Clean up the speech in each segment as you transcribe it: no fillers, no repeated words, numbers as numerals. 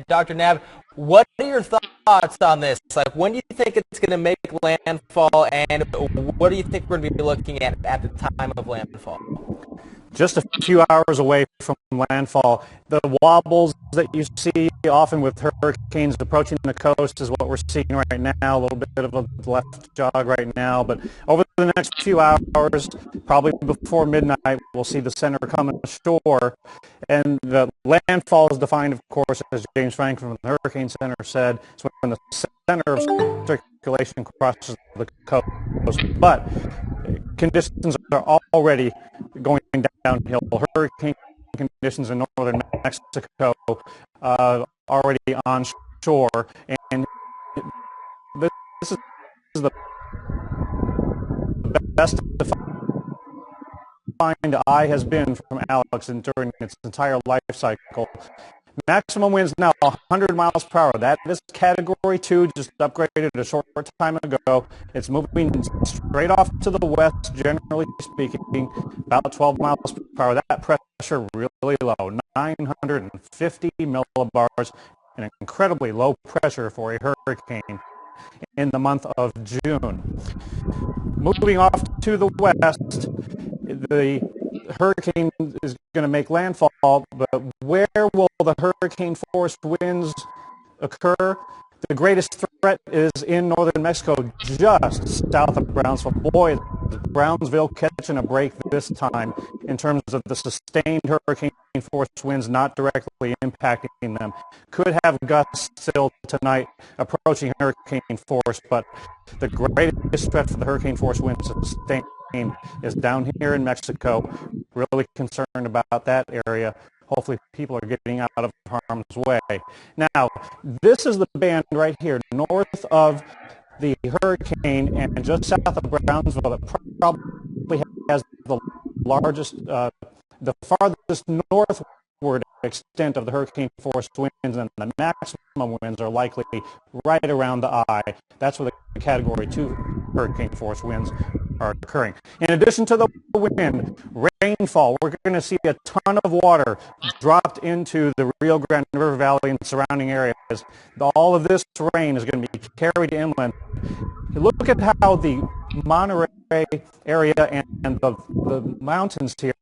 And Dr. Knapp, what are your thoughts on this? Like, when do you think it's going to make landfall, and what do you think we're going to be looking at the time of landfall? Just a few hours away from landfall. The wobbles that you see often with hurricanes approaching the coast is what we're seeing right now, a little bit of a left jog right now. But over the next few hours, probably before midnight, we'll see the center coming ashore. And the landfall is defined, of course, as James Franklin from the Hurricane Center said, it's when the center of circulation crosses the coast. But conditions are already going downhill. Hurricane conditions in northern Mexico already onshore, and this is the best defined I has been from Alex during its entire life cycle. Maximum winds now 100 miles per hour. That is Category 2, just upgraded a short time ago. It's moving straight off to the west, generally speaking, about 12 miles per hour. That pressure really low, 950 millibars, an incredibly low pressure for a hurricane in the month of June. Moving off to the west, the hurricane is going to make landfall, but where will the hurricane force winds occur? The greatest threat is in northern Mexico, just south of Brownsville. Boy, is Brownsville catching a break this time in terms of the sustained hurricane force winds not directly impacting them. Could have gusts still tonight approaching hurricane force, but the greatest threat for the hurricane force winds sustained is down here in Mexico. Really concerned about that area. Hopefully people are getting out of harm's way. Now, this is the band right here, north of the hurricane and just south of Brownsville, that probably has the largest, the farthest northward extent of the hurricane force winds, and the maximum winds are likely right around the eye. That's where the Category 2 hurricane force winds are occurring. In addition to the wind, rainfall, we're going to see a ton of water dropped into the Rio Grande River Valley and surrounding areas. All of this rain is going to be carried inland. Look at how the Monterey area and the mountains here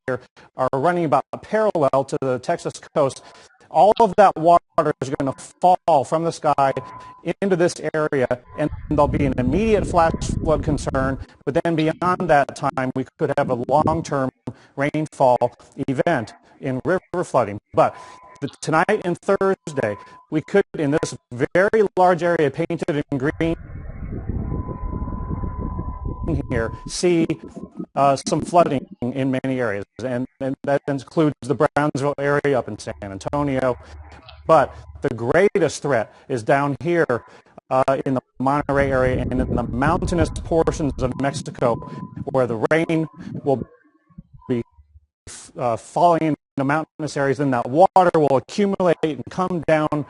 are running about parallel to the Texas coast. All of that water is going to fall from the sky into this area, and there'll be an immediate flash flood concern, but then beyond that time, we could have a long-term rainfall event in river flooding. But tonight and Thursday, we could, in this very large area painted in green here, see some flooding in many areas, and that includes the Brownsville area up in San Antonio. But the greatest threat is down here in the Monterey area and in the mountainous portions of Mexico, where the rain will be falling in the mountainous areas, and that water will accumulate and come down,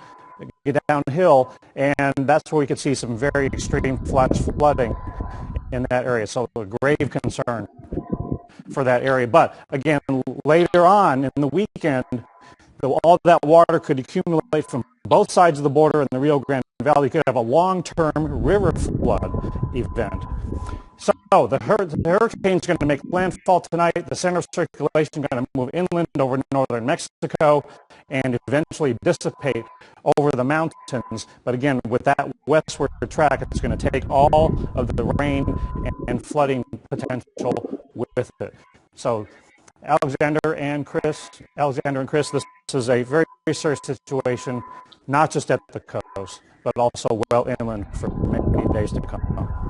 get downhill, and that's where we could see some very extreme flash flooding in that area. So a grave concern for that area. But again, later on in the weekend, all that water could accumulate from both sides of the border in the Rio Grande Valley. You could have a long-term river flood event. So the hurricane is going to make landfall tonight. The center of circulation is going to move inland over northern Mexico and eventually dissipate over the mountains. But again, with that westward track, it's going to take all of the rain and flooding potential with it. So Alexander and Chris, this is a very serious situation, not just at the coast, but also well inland for many days to come.